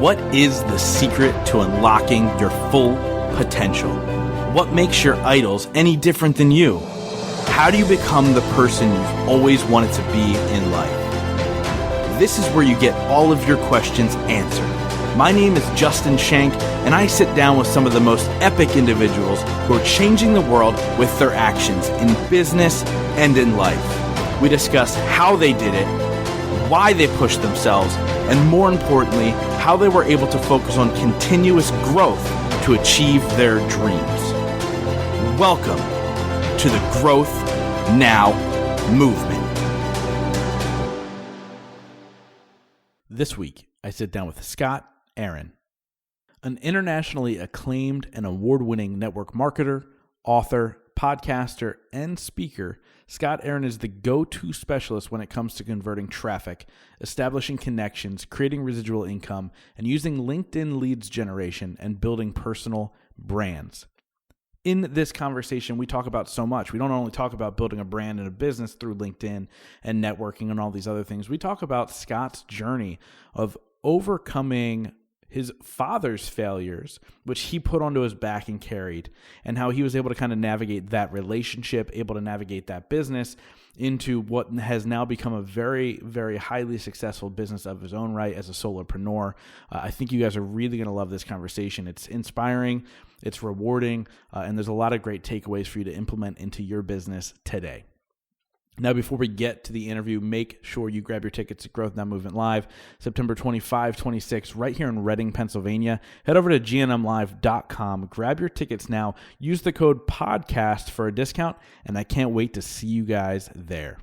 What is the secret to unlocking your full potential? What makes your idols any different than you? How do you become the person you've always wanted to be in life? This is where you get all of your questions answered. My name is Justin Shank, and I sit down with some of the most epic individuals who are changing the world with their actions in business and in life. We discuss how they did it, why they pushed themselves, and more importantly, how they were able to focus on continuous growth to achieve their dreams. Welcome to the Growth Now movement. This week, I sit down with Scott Aaron, an internationally acclaimed and award-winning network marketer, author, podcaster, and speaker. Scott Aaron is the go-to specialist when it comes to converting traffic, establishing connections, creating residual income, and using LinkedIn leads generation and building personal brands. In this conversation, we talk about so much. We don't only talk about building a brand and a business through LinkedIn and networking and all these other things. We talk about Scott's journey of overcoming his father's failures, which he put onto his back and carried, and how he was able to kind of navigate that relationship, able to navigate that business into what has now become a very, very highly successful business of his own right as a solopreneur. I think you guys are really going to love this conversation. It's inspiring, it's rewarding, and there's a lot of great takeaways for you to implement into your business today. Now, before we get to the interview, make sure you grab your tickets to Growth Now Movement Live, September 25, 26, right here in Reading, Pennsylvania. Head over to gnmlive.com. Grab your tickets now. Use the code PODCAST for a discount, and I can't wait to see you guys there.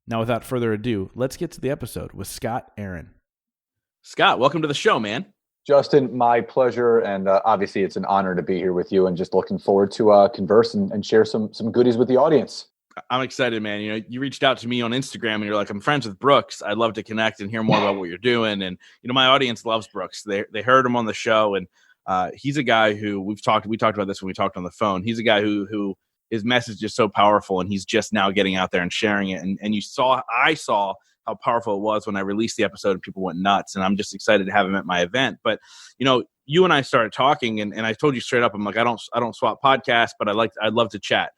Now, without further ado, let's get to the episode with Scott Aaron. Scott, welcome to the show, man. Justin, my pleasure, and obviously it's an honor to be here with you, and just looking forward to converse and share some goodies with the audience. I'm excited, man. You know, you reached out to me on Instagram and you're like, I'm friends with Brooks. I'd love to connect and hear more about what you're doing. And, you know, my audience loves Brooks. They heard him on the show, and he's a guy who we talked about this when we talked on the phone. He's a guy who his message is so powerful, and he's just now getting out there and sharing it. And I saw how powerful it was when I released the episode and people went nuts. And I'm just excited to have him at my event. But, you know, you and I started talking, and I told you straight up, I'm like, I don't swap podcasts, but I'd love to chat.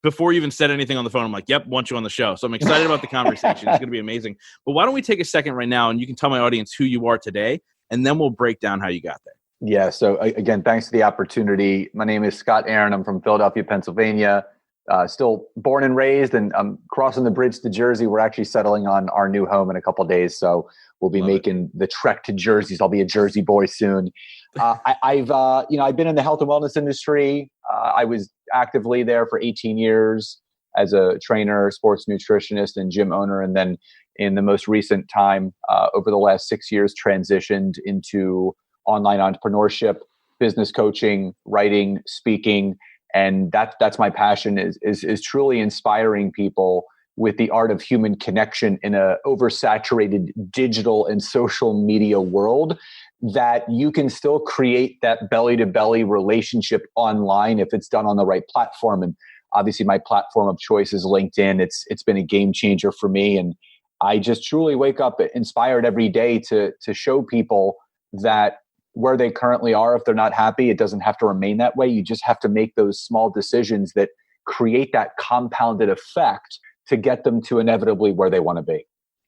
Before you even said anything on the phone, I'm like, yep, want you on the show. So I'm excited about the conversation. It's going to be amazing. But why don't we take a second right now, and you can tell my audience who you are today, and then we'll break down how you got there. Yeah. So again, thanks for the opportunity. My name is Scott Aaron. I'm from Philadelphia, Pennsylvania, still born and raised, and I'm crossing the bridge to Jersey. We're actually settling on our new home in a couple of days. So we'll be making the trek to Jersey. So I'll be a Jersey boy soon. I've been in the health and wellness industry. I was actively there for 18 years as a trainer, sports nutritionist, and gym owner. And then in the most recent time, over the last 6 years, transitioned into online entrepreneurship, business coaching, writing, speaking. And that's my passion is truly inspiring people with the art of human connection in a oversaturated digital and social media world, that you can still create that belly-to-belly relationship online if it's done on the right platform. And obviously my platform of choice is LinkedIn. It's been a game changer for me. And I just truly wake up inspired every day to show people that where they currently are, if they're not happy, it doesn't have to remain that way. You just have to make those small decisions that create that compounded effect to get them to inevitably where they want to be.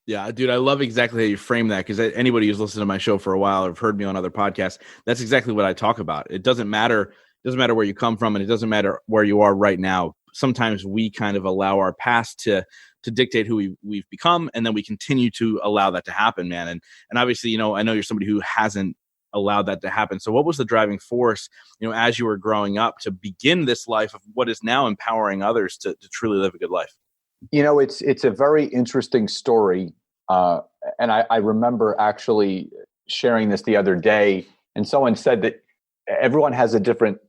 Yeah, dude, I love exactly how you frame that, because anybody who's listened to my show for a while or have heard me on other podcasts, that's exactly what I talk about. It doesn't matter where you come from, and it doesn't matter where you are right now. Sometimes we kind of allow our past to dictate who we've become, and then we continue to allow that to happen, man. And obviously, you know, I know you're somebody who hasn't allowed that to happen. So what was the driving force, you know, as you were growing up to begin this life of what is now empowering others to truly live a good life? You know, it's a very interesting story. And I remember actually sharing this the other day, and someone said that everyone has a different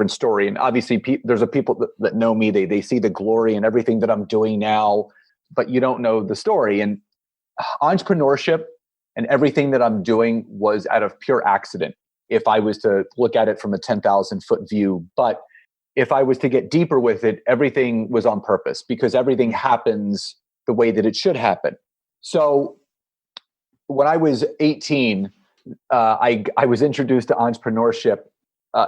story. And obviously there's people that know me, they see the glory in everything that I'm doing now, but you don't know the story. And entrepreneurship and everything that I'm doing was out of pure accident, if I was to look at it from a 10,000 foot view. But if I was to get deeper with it, everything was on purpose, because everything happens the way that it should happen. So when I was 18, I was introduced to entrepreneurship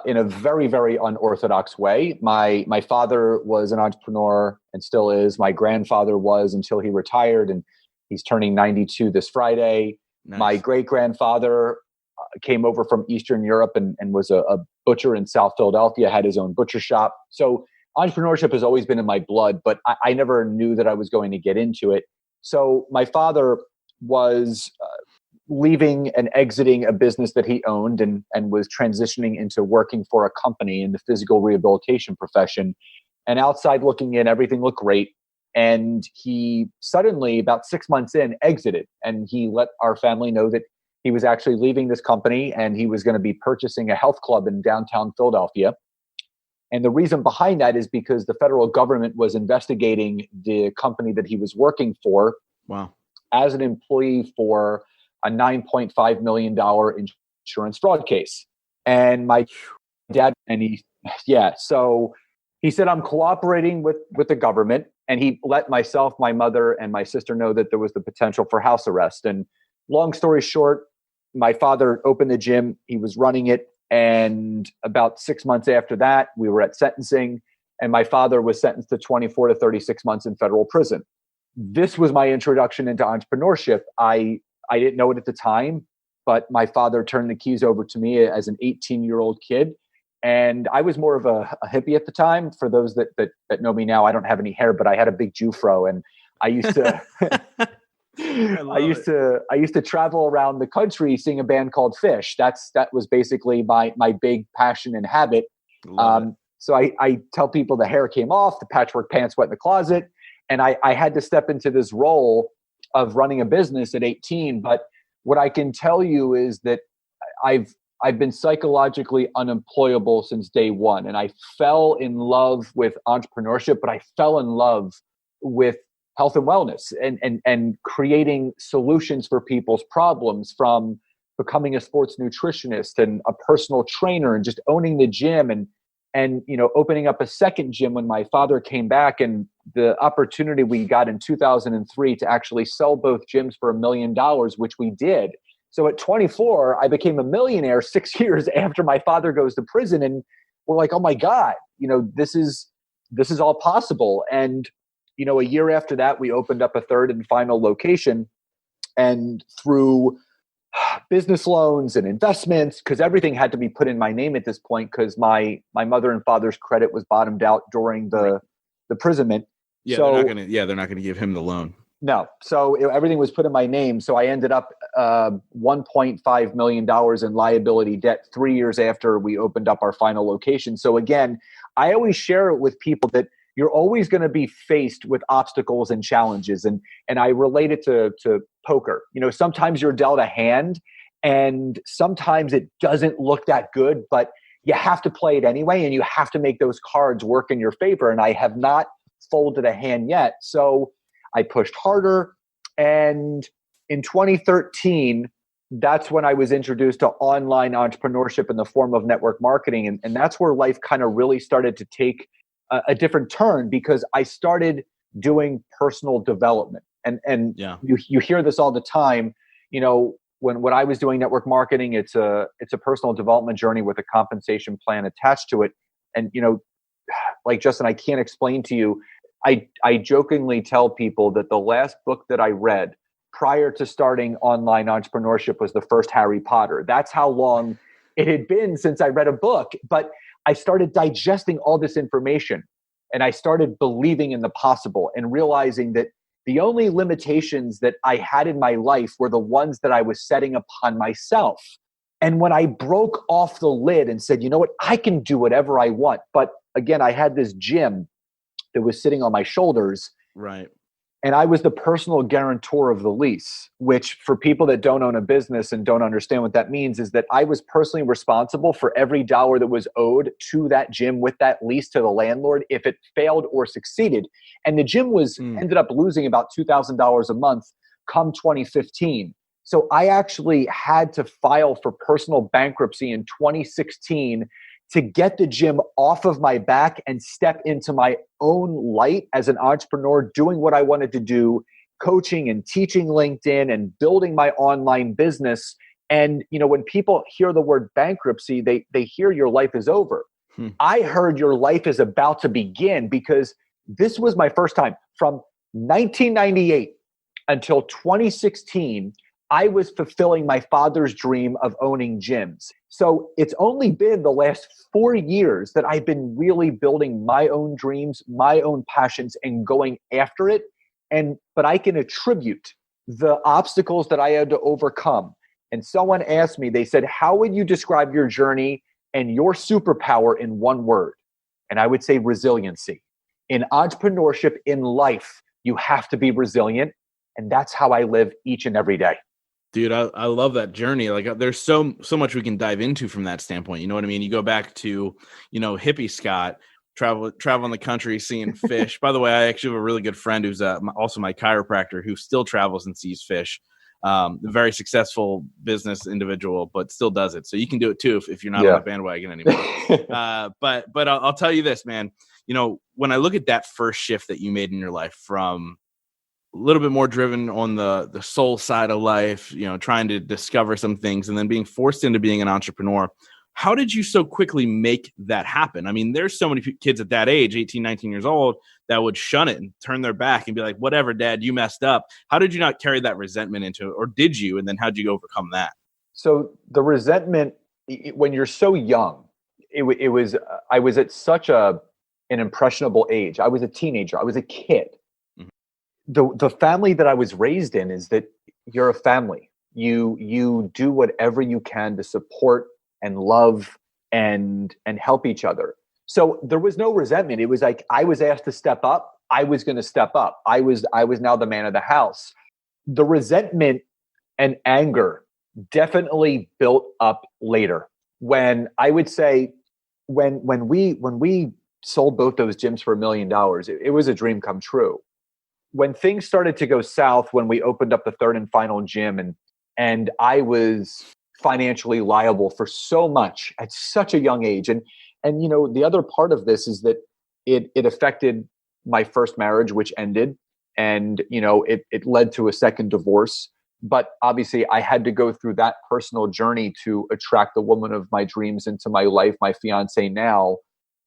in a very, very unorthodox way. My father was an entrepreneur and still is. My grandfather was until he retired, and he's turning 92 this Friday. Nice. My great-grandfather came over from Eastern Europe and was a butcher in South Philadelphia, had his own butcher shop. So entrepreneurship has always been in my blood, but I never knew that I was going to get into it. So my father was leaving and exiting a business that he owned and was transitioning into working for a company in the physical rehabilitation profession. And outside looking in, everything looked great. And he suddenly, about 6 months in, exited. And he let our family know that he was actually leaving this company and he was going to be purchasing a health club in downtown Philadelphia. And the reason behind that is because the federal government was investigating the company that he was working for as an employee for a $9.5 million insurance fraud case. And my dad, so he said, I'm cooperating with the government. And he let myself, my mother, and my sister know that there was the potential for house arrest. And long story short, my father opened the gym. He was running it. And about 6 months after that, we were at sentencing. And my father was sentenced to 24 to 36 months in federal prison. This was my introduction into entrepreneurship. I didn't know it at the time, but my father turned the keys over to me as an 18-year-old kid. And I was more of a hippie at the time. For those that know me now, I don't have any hair, but I had a big Jufro, and I used to I used to travel around the country sing a band called Fish. That was basically my big passion and habit. So I tell people the hair came off, the patchwork pants went in the closet, and I had to step into this role of running a business at 18. But what I can tell you is that I've been psychologically unemployable since day one. And I fell in love with entrepreneurship, but I fell in love with health and wellness and creating solutions for people's problems, from becoming a sports nutritionist and a personal trainer and just owning the gym and opening up a second gym when my father came back, and the opportunity we got in 2003 to actually sell both gyms for $1 million, which we did. So at 24, I became a millionaire 6 years after my father goes to prison. And we're like, oh my God, this is all possible. And, a year after that, we opened up a third and final location. And through business loans and investments, because everything had to be put in my name at this point, because my mother and father's credit was bottomed out during the imprisonment. Yeah, so, they're not gonna give him the loan. No. So everything was put in my name. So I ended up $1.5 million in liability debt 3 years after we opened up our final location. So again, I always share it with people that you're always going to be faced with obstacles and challenges. And I relate it to poker. Sometimes you're dealt a hand and sometimes it doesn't look that good, but you have to play it anyway. And you have to make those cards work in your favor. And I have not folded a hand yet. So I pushed harder. And in 2013, that's when I was introduced to online entrepreneurship in the form of network marketing. And that's where life kind of really started to take a different turn, because I started doing personal development. And you hear this all the time. When I was doing network marketing, it's a personal development journey with a compensation plan attached to it. And, like Justin, I can't explain to you, I jokingly tell people that the last book that I read prior to starting online entrepreneurship was the first Harry Potter. That's how long it had been since I read a book. But I started digesting all this information, and I started believing in the possible and realizing that the only limitations that I had in my life were the ones that I was setting upon myself. And when I broke off the lid and said, you know what, I can do whatever I want. But again, I had this gym that was sitting on my shoulders. Right. And I was the personal guarantor of the lease, which for people that don't own a business and don't understand what that means is that I was personally responsible for every dollar that was owed to that gym with that lease to the landlord if it failed or succeeded. And the gym ended up losing about $2,000 a month come 2015. So I actually had to file for personal bankruptcy in 2016 to get the gym off of my back and step into my own light as an entrepreneur, doing what I wanted to do, coaching and teaching LinkedIn and building my online business And, when people hear the word bankruptcy, they hear your life is over. I heard your life is about to begin, because this was my first time. From 1998 until 2016, I was fulfilling my father's dream of owning gyms. So it's only been the last 4 years that I've been really building my own dreams, my own passions, and going after it. But I can attribute the obstacles that I had to overcome. And someone asked me, they said, how would you describe your journey and your superpower in one word? And I would say resiliency. In entrepreneurship, in life, you have to be resilient. And that's how I live each and every day. Dude, I love that journey. Like, there's so much we can dive into from that standpoint. You know what I mean? You go back to, hippie Scott, traveling the country, seeing fish. By the way, I actually have a really good friend who's also my chiropractor, who still travels and sees fish. A very successful business individual, but still does it. So you can do it too if you're not on the bandwagon anymore. But I'll tell you this, man. When I look at that first shift that you made in your life, from a little bit more driven on the soul side of life, trying to discover some things, and then being forced into being an entrepreneur. How did you so quickly make that happen? I mean, there's so many kids at that age, 18, 19 years old, that would shun it and turn their back and be like, whatever, Dad, you messed up. How did you not carry that resentment into it? Or did you? And then how did you overcome that? So the resentment, when you're so young, I was at such an impressionable age. I was a teenager. I was a kid. The family that I was raised in is that you're a family. You do whatever you can to support and love and help each other. So there was no resentment. It was like, I was asked to step up. I was going to step up. I was now the man of the house. The resentment and anger definitely built up later. When I would say, when we sold both those gyms for $1 million, it was a dream come true. When things started to go south, when we opened up the third and final gym, and I was financially liable for so much at such a young age. And the other part of this is that it affected my first marriage, which ended, and it led to a second divorce. But obviously I had to go through that personal journey to attract the woman of my dreams into my life, my fiance now.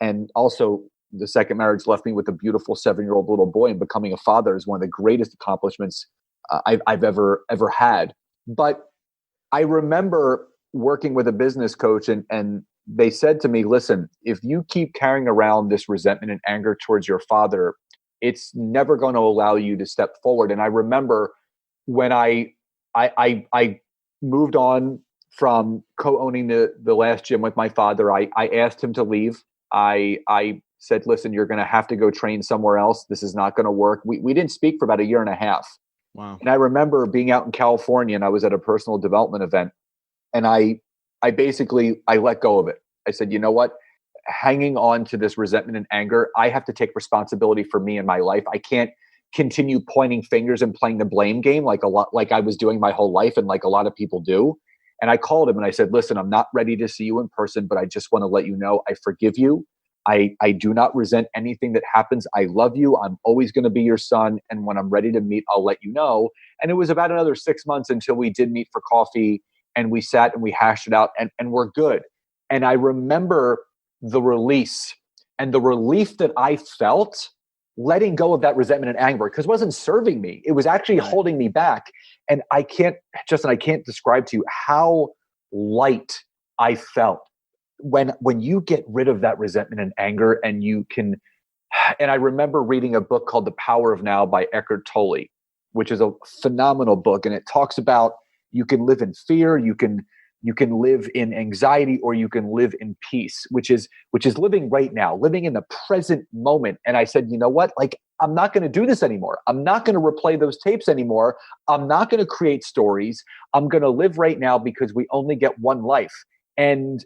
And also the second marriage left me with a beautiful 7-year-old little boy, and becoming a father is one of the greatest accomplishments I've ever had. But I remember working with a business coach, and they said to me, listen, if you keep carrying around this resentment and anger towards your father, it's never going to allow you to step forward. And I remember when I moved on from co-owning the last gym with my father, I asked him to leave. I said, listen, you're going to have to go train somewhere else. This is not going to work. We didn't speak for about 1.5 years. Wow. And I remember being out in California, and I was at a personal development event, and I let go of it. I said, you know what? Hanging on to this resentment and anger, I have to take responsibility for me and my life. I can't continue pointing fingers and playing the blame game like I was doing my whole life, and like a lot of people do. And I called him and I said, listen, I'm not ready to see you in person, but I just want to let you know I forgive you. I do not resent anything that happens. I love you. I'm always going to be your son. And when I'm ready to meet, I'll let you know. And it was about another 6 months until we did meet for coffee, and we sat and we hashed it out, and we're good. And I remember the release and the relief that I felt letting go of that resentment and anger, because it wasn't serving me. It was actually holding me back. And I can't describe to you how light I felt when you get rid of that resentment and anger, and you can. And I remember reading a book called The Power of Now by Eckhart Tolle, which is a phenomenal book. And it talks about you can live in fear, you can live in anxiety, or you can live in peace, which is living right now, living in the present moment. And I said, you know what? Like, I'm not going to do this anymore. I'm not going to replay those tapes anymore. I'm not going to create stories. I'm going to live right now, because we only get one life. And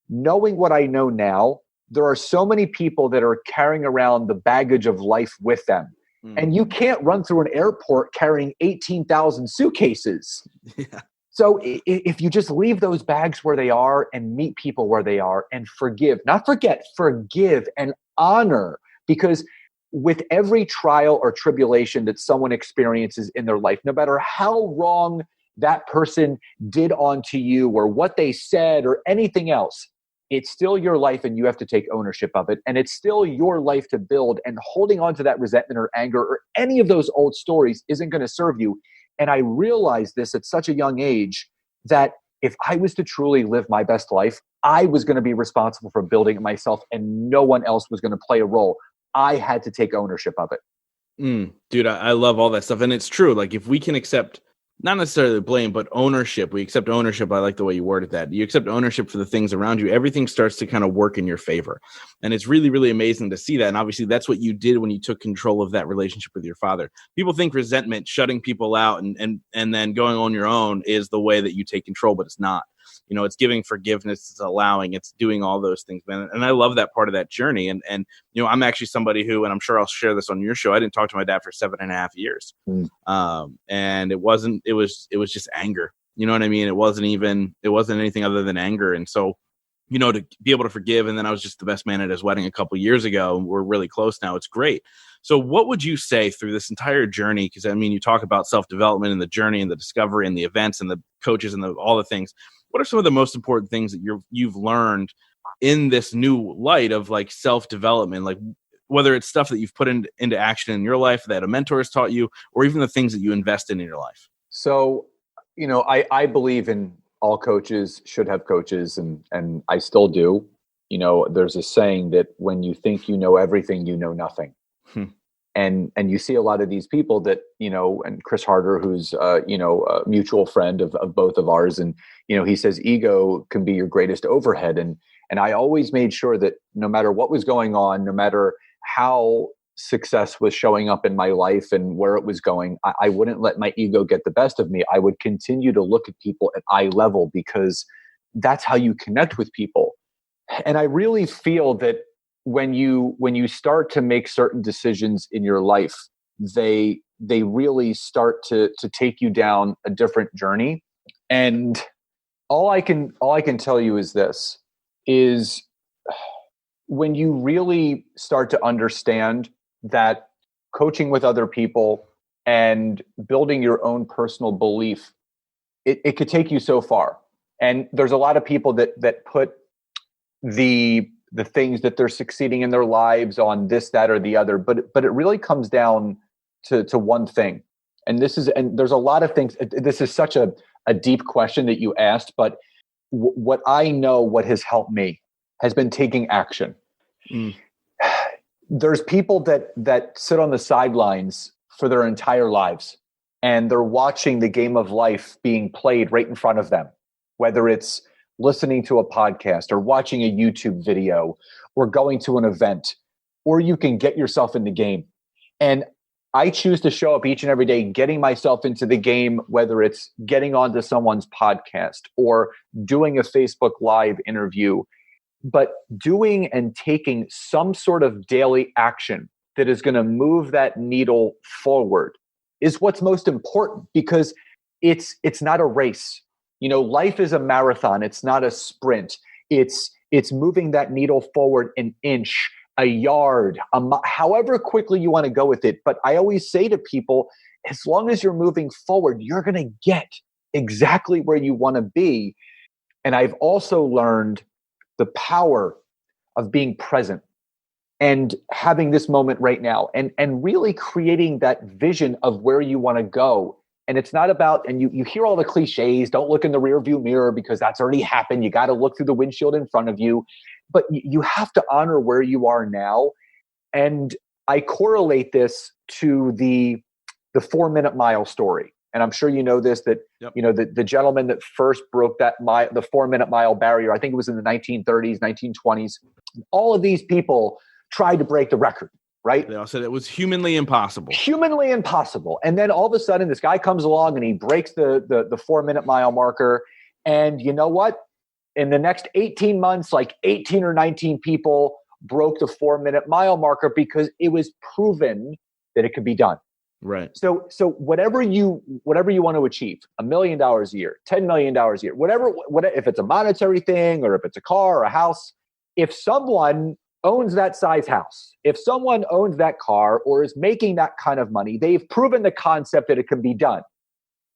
knowing what I know now, there are so many people that are carrying around the baggage of life with them. And you can't run through an airport carrying 18,000 suitcases. Yeah. So if you just leave those bags where they are and meet people where they are and forgive, not forget, forgive and honor, because with every trial or tribulation that someone experiences in their life, no matter how wrong that person did onto you or what they said or anything else. It's still your life and you have to take ownership of it. And it's still your life to build, and holding on to that resentment or anger or any of those old stories isn't going to serve you. And I realized this at such a young age, that if I was to truly live my best life, I was going to be responsible for building it myself, and no one else was going to play a role. I had to take ownership of it. Dude, I love all that stuff. And it's true. Like, if we can accept not necessarily blame, but ownership, we accept ownership. I like the way you worded that. You accept ownership for the things around you. Everything starts to kind of work in your favor. And it's really, really amazing to see that. And obviously that's what you did when you took control of that relationship with your father. People think resentment, shutting people out and then going on your own is the way that you take control, but it's not. You know, it's giving forgiveness, it's allowing, it's doing all those things, man. And I love that part of that journey. And you know, I'm actually somebody who, and I'm sure I'll share this on your show, I didn't talk to my dad for 7.5 years. And it was just anger. You know what I mean? It wasn't anything other than anger. And so, you know, to be able to forgive. And then I was just the best man at his wedding a couple of years ago. We're really close now. It's great. So what would you say through this entire journey? Because I mean, you talk about self-development and the journey and the discovery and the events and the coaches and all the things. What are some of the most important things that you've learned in this new light of like self-development? Like, whether it's stuff that you've put into action in your life that a mentor has taught you, or even the things that you invest in your life. So, you know, I believe in all coaches should have coaches, and I still do. You know, there's a saying that when you think you know everything, you know nothing. And you see a lot of these people that, you know, and Chris Harder, who's, you know, a mutual friend of both of ours. And, you know, he says ego can be your greatest overhead. And I always made sure that no matter what was going on, no matter how success was showing up in my life and where it was going, I wouldn't let my ego get the best of me. I would continue to look at people at eye level, because that's how you connect with people. And I really feel that when you start to make certain decisions in your life, they really start to take you down a different journey. And all I can tell you is this, is when you really start to understand that coaching with other people and building your own personal belief, it could take you so far. And there's a lot of people that put the things that they're succeeding in their lives on this, that, or the other. But it really comes down to one thing. And there's a lot of things. This is such a deep question that you asked, but what I know, what has helped me has been taking action. There's people that sit on the sidelines for their entire lives, and they're watching the game of life being played right in front of them, whether it's listening to a podcast or watching a YouTube video or going to an event, or you can get yourself in the game. And I choose to show up each and every day, getting myself into the game, whether it's getting onto someone's podcast or doing a Facebook Live interview, but doing and taking some sort of daily action that is going to move that needle forward is what's most important, because it's not a race. You know, life is a marathon. It's not a sprint. It's moving that needle forward an inch, a yard, however quickly you want to go with it. But I always say to people, as long as you're moving forward, you're going to get exactly where you want to be. And I've also learned the power of being present and having this moment right now, and really creating that vision of where you want to go. And it's not about, and you hear all the cliches, don't look in the rear view mirror because that's already happened. You got to look through the windshield in front of you, but you have to honor where you are now. And I correlate this to the 4-minute mile story. And I'm sure you know this, that, yep, you know, the gentleman that first broke the 4-minute mile barrier, I think it was in the 1930s, 1920s. All of these people tried to break the record. Right? They all said it was humanly impossible. Humanly impossible. And then all of a sudden, this guy comes along and he breaks the 4-minute mile marker. And you know what? In the next 18 months, like 18 or 19 people broke the 4-minute mile marker because it was proven that it could be done. Right. So whatever you want to achieve, $1 million a year, $10 million a year, whatever, if it's a monetary thing or if it's a car or a house, if someone owns that size house, if someone owns that car or is making that kind of money, they've proven the concept that it can be done.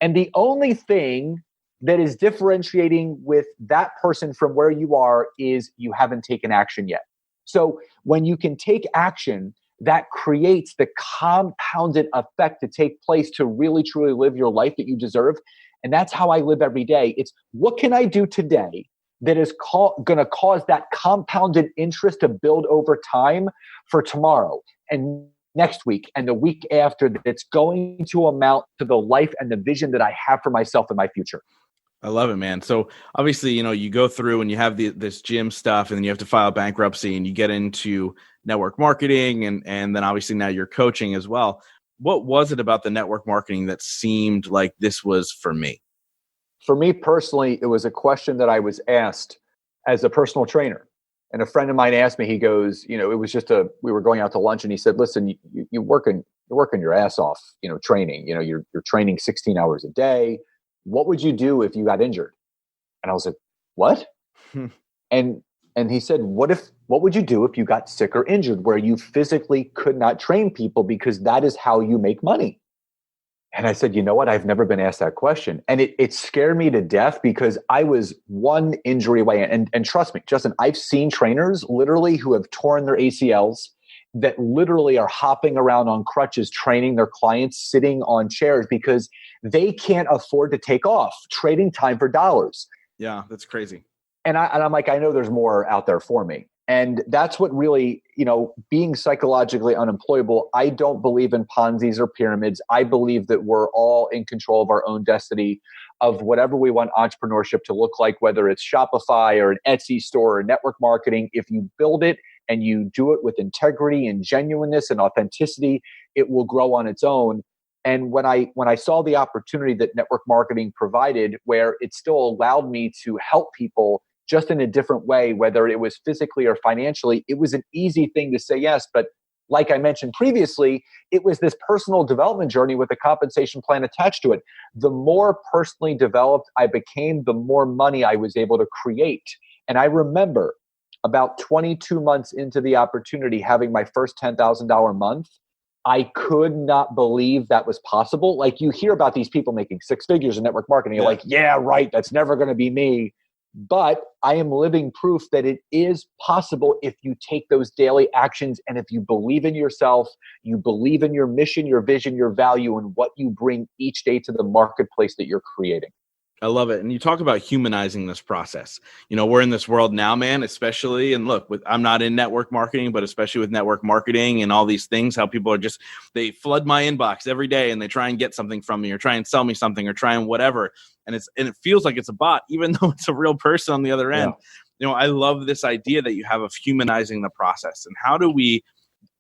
And the only thing that is differentiating with that person from where you are is you haven't taken action yet. So when you can take action, that creates the compounded effect to take place to really, truly live your life that you deserve. And that's how I live every day. It's what can I do today that is going to cause that compounded interest to build over time for tomorrow and next week and the week after, that's going to amount to the life and the vision that I have for myself in my future. I love it, man. So obviously, you go through and you have this gym stuff, and then you have to file bankruptcy, and you get into network marketing, and then obviously now you're coaching as well. What was it about the network marketing that seemed like this was for me? For me personally, it was a question that I was asked as a personal trainer. And a friend of mine asked me, he goes, it was we were going out to lunch, and he said, listen, you're working your ass off, training, you're training 16 hours a day. What would you do if you got injured? And I was like, what? And he said, what would you do if you got sick or injured where you physically could not train people because that is how you make money? And I said, you know what? I've never been asked that question. And it scared me to death because I was one injury away. And trust me, Justin, I've seen trainers literally who have torn their ACLs that literally are hopping around on crutches, training their clients, sitting on chairs because they can't afford to take off, trading time for dollars. Yeah, that's crazy. And I'm like, I know there's more out there for me. And that's what really, being psychologically unemployable, I don't believe in Ponzi's or pyramids. I believe that we're all in control of our own destiny of whatever we want entrepreneurship to look like, whether it's Shopify or an Etsy store or network marketing. If you build it and you do it with integrity and genuineness and authenticity, it will grow on its own. And when I saw the opportunity that network marketing provided, where it still allowed me to help people just in a different way, whether it was physically or financially, it was an easy thing to say yes. But like I mentioned previously, it was this personal development journey with a compensation plan attached to it. The more personally developed I became, the more money I was able to create. And I remember about 22 months into the opportunity, having my first $10,000 month, I could not believe that was possible. Like, you hear about these people making six figures in network marketing. You're like, yeah, right. That's never going to be me. But I am living proof that it is possible if you take those daily actions. And if you believe in yourself, you believe in your mission, your vision, your value, and what you bring each day to the marketplace that you're creating. I love it. And you talk about humanizing this process. We're in this world now, man, especially, and look, I'm not in network marketing, but especially with network marketing and all these things, how people are they flood my inbox every day and they try and get something from me or try and sell me something or try and whatever. And it feels like it's a bot, even though it's a real person on the other end. Yeah. I love this idea that you have of humanizing the process. And how do we,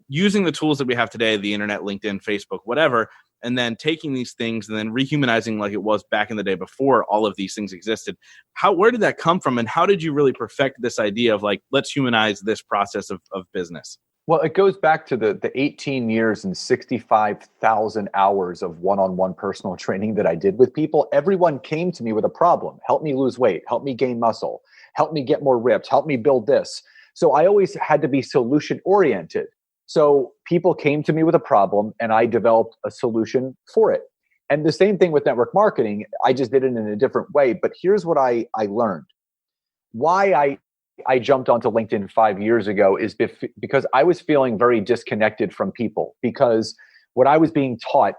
using the tools that we have today, the internet, LinkedIn, Facebook, whatever, and then taking these things and then rehumanizing like it was back in the day before all of these things existed. Where did that come from? And how did you really perfect this idea of like, let's humanize this process of business? Well, it goes back to the 18 years and 65,000 hours of one-on-one personal training that I did with people. Everyone came to me with a problem. Help me lose weight. Help me gain muscle. Help me get more ripped. Help me build this. So I always had to be solution oriented. So people came to me with a problem and I developed a solution for it. And the same thing with network marketing. I just did it in a different way. But here's what I learned. Why I jumped onto LinkedIn 5 years ago is because I was feeling very disconnected from people, because what I was being taught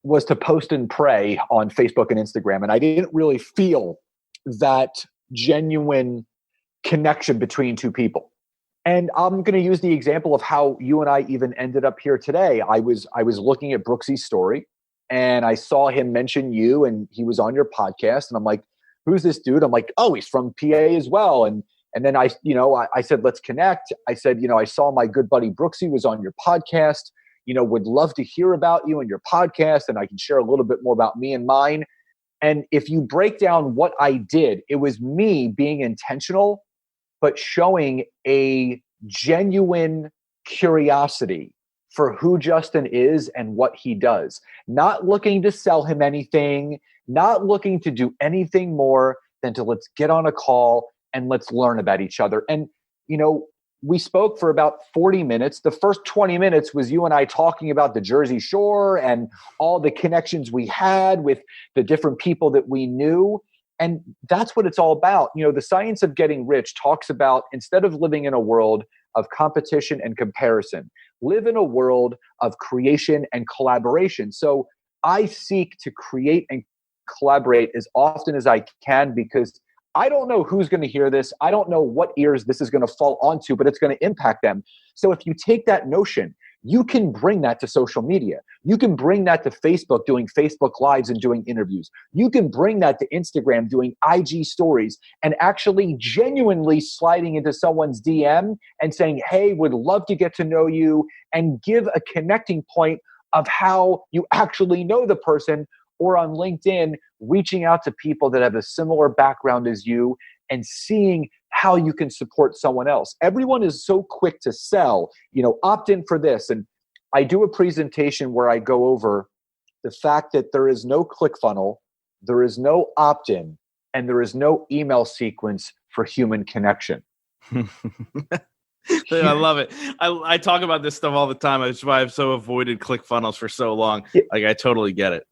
was to post and pray on Facebook and Instagram. And I didn't really feel that genuine connection between two people. And I'm going to use the example of how you and I even ended up here today. I was looking at Brooksy's story and I saw him mention you and he was on your podcast. And I'm like, who's this dude? I'm like, oh, he's from PA as well. And then I said, let's connect. I said, I saw my good buddy Brooksy was on your podcast, would love to hear about you and your podcast. And I can share a little bit more about me and mine. And if you break down what I did, it was me being intentional, but showing a genuine curiosity for who Justin is and what he does. Not looking to sell him anything, not looking to do anything more than to let's get on a call and let's learn about each other. And, we spoke for about 40 minutes. The first 20 minutes was you and I talking about the Jersey Shore and all the connections we had with the different people that we knew. And that's what it's all about. The science of getting rich talks about, instead of living in a world of competition and comparison, live in a world of creation and collaboration. So I seek to create and collaborate as often as I can, because I don't know who's going to hear this. I don't know what ears this is going to fall onto, but it's going to impact them. So if you take that notion, you can bring that to social media. You can bring that to Facebook, doing Facebook Lives and doing interviews. You can bring that to Instagram, doing IG stories, and actually genuinely sliding into someone's DM and saying, hey, would love to get to know you, and give a connecting point of how you actually know the person. Or on LinkedIn, reaching out to people that have a similar background as you and seeing how you can support someone else. Everyone is so quick to sell, opt in for this. And I do a presentation where I go over the fact that there is no ClickFunnels, there is no opt-in, and there is no email sequence for human connection. I love it. I talk about this stuff all the time. That's why I've so avoided ClickFunnels for so long. Like, I totally get it.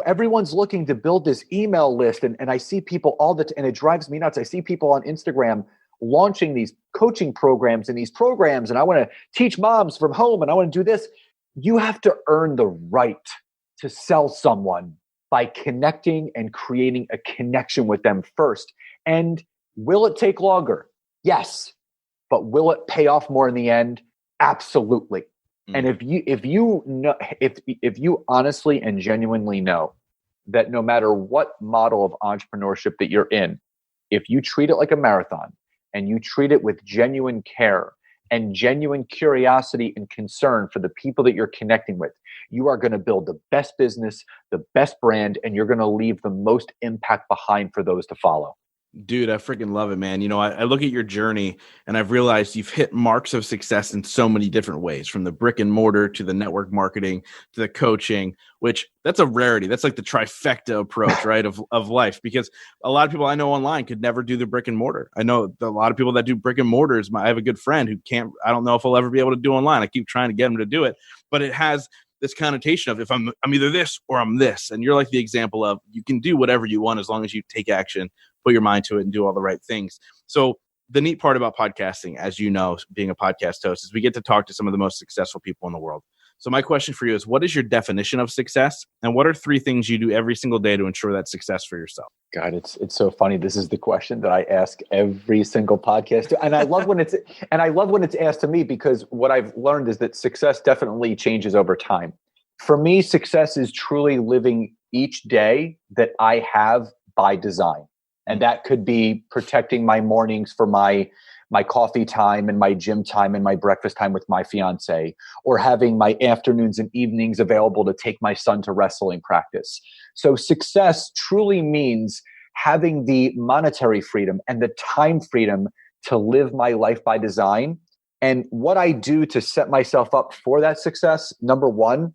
Everyone's looking to build this email list, and I see people and it drives me nuts. I see people on Instagram launching these coaching programs and these programs, and I want to teach moms from home, and I want to do this. You have to earn the right to sell someone by connecting and creating a connection with them first. And will it take longer? Yes. But will it pay off more in the end? Absolutely. And if you honestly and genuinely know that no matter what model of entrepreneurship that you're in, if you treat it like a marathon and you treat it with genuine care and genuine curiosity and concern for the people that you're connecting with, you are going to build the best business, the best brand, and you're going to leave the most impact behind for those to follow. Dude, I freaking love it, man. I look at your journey and I've realized you've hit marks of success in so many different ways, from the brick and mortar to the network marketing to the coaching, which that's a rarity. That's like the trifecta approach, right, of life, because a lot of people I know online could never do the brick and mortar. I know a lot of people that do brick and mortars. I have a good friend who I don't know if he'll ever be able to do online. I keep trying to get him to do it, but it has this connotation of, if I'm either this or I'm this. And you're like the example of, you can do whatever you want as long as you take action, put your mind to it, and do all the right things. So the neat part about podcasting, as you know, being a podcast host, is we get to talk to some of the most successful people in the world. So my question for you is, what is your definition of success? And what are 3 things you do every single day to ensure that success for yourself? God, it's so funny. This is the question that I ask every single podcast. And I love when it's asked to me, because what I've learned is that success definitely changes over time. For me, success is truly living each day that I have by design. And that could be protecting my mornings for my coffee time and my gym time and my breakfast time with my fiance, or having my afternoons and evenings available to take my son to wrestling practice. So success truly means having the monetary freedom and the time freedom to live my life by design. And what I do to set myself up for that success, number 1,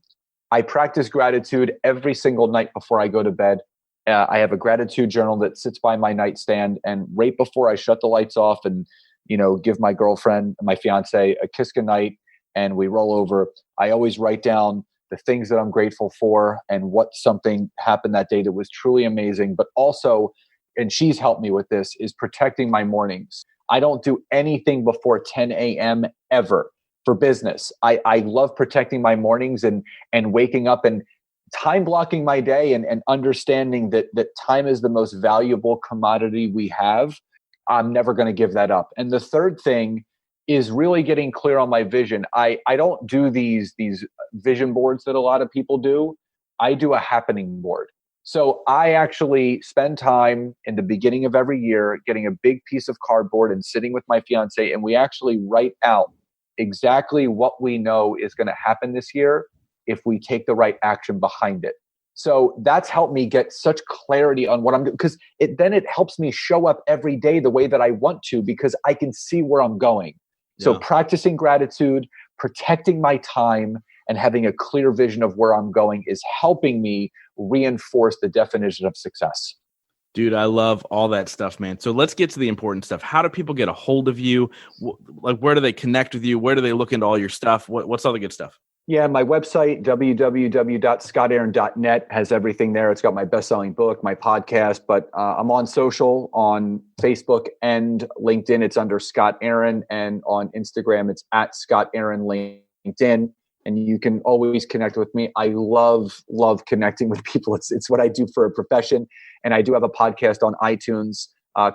I practice gratitude every single night before I go to bed. I have a gratitude journal that sits by my nightstand, and right before I shut the lights off and give my girlfriend, my fiance, a kiss goodnight, and we roll over, I always write down the things that I'm grateful for and what something happened that day that was truly amazing. But also, and she's helped me with this, is protecting my mornings. I don't do anything before 10 a.m. ever for business. I love protecting my mornings and waking up and time blocking my day and understanding that time is the most valuable commodity we have. I'm never going to give that up. And the third thing is really getting clear on my vision. I don't do these vision boards that a lot of people do. I do a happening board. So I actually spend time in the beginning of every year getting a big piece of cardboard and sitting with my fiance, and we actually write out exactly what we know is going to happen this year if we take the right action behind it. So that's helped me get such clarity on what I'm doing, because it helps me show up every day the way that I want to, because I can see where I'm going. Yeah. So practicing gratitude, protecting my time, and having a clear vision of where I'm going is helping me reinforce the definition of success. Dude, I love all that stuff, man. So let's get to the important stuff. How do people get a hold of you? Like, where do they connect with you? Where do they look into all your stuff? What's all the good stuff? Yeah, my website, www.scottaaron.net, has everything there. It's got my best-selling book, my podcast, but I'm on social, on Facebook and LinkedIn. It's under Scott Aaron, and on Instagram, it's at Scott Aaron LinkedIn. And you can always connect with me. I love connecting with people. It's what I do for a profession. And I do have a podcast on iTunes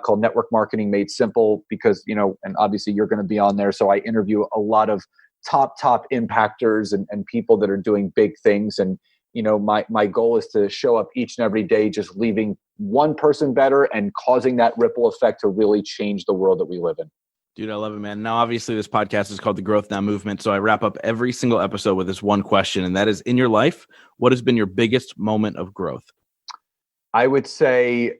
called Network Marketing Made Simple, because, and obviously you're going to be on there. So I interview a lot of top impactors and people that are doing big things. And, my goal is to show up each and every day, just leaving one person better and causing that ripple effect to really change the world that we live in. Dude, I love it, man. Now, obviously, this podcast is called The Growth Now Movement. So I wrap up every single episode with this one question, and that is, in your life, what has been your biggest moment of growth? I would say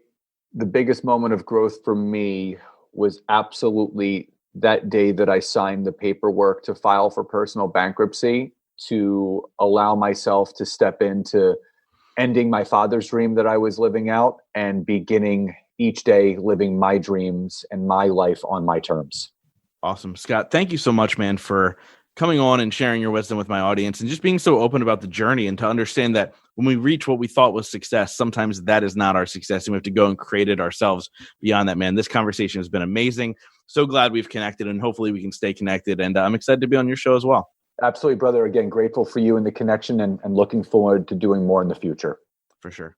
the biggest moment of growth for me was absolutely that day that I signed the paperwork to file for personal bankruptcy, to allow myself to step into ending my father's dream that I was living out and beginning each day living my dreams and my life on my terms. Awesome. Scott, thank you so much, man, for coming on and sharing your wisdom with my audience and just being so open about the journey, and to understand that when we reach what we thought was success, sometimes that is not our success and we have to go and create it ourselves beyond that, man. This conversation has been amazing. So glad we've connected, and hopefully we can stay connected. And I'm excited to be on your show as well. Absolutely, brother. Again, grateful for you and the connection, and looking forward to doing more in the future. For sure.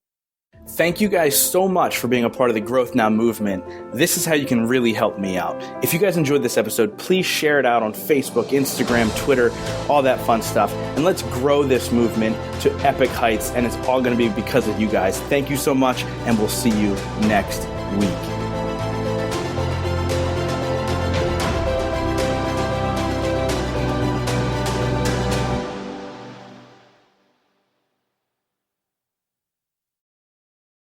Thank you guys so much for being a part of the Growth Now movement. This is how you can really help me out. If you guys enjoyed this episode, please share it out on Facebook, Instagram, Twitter, all that fun stuff. And let's grow this movement to epic heights. And it's all going to be because of you guys. Thank you so much, and we'll see you next week.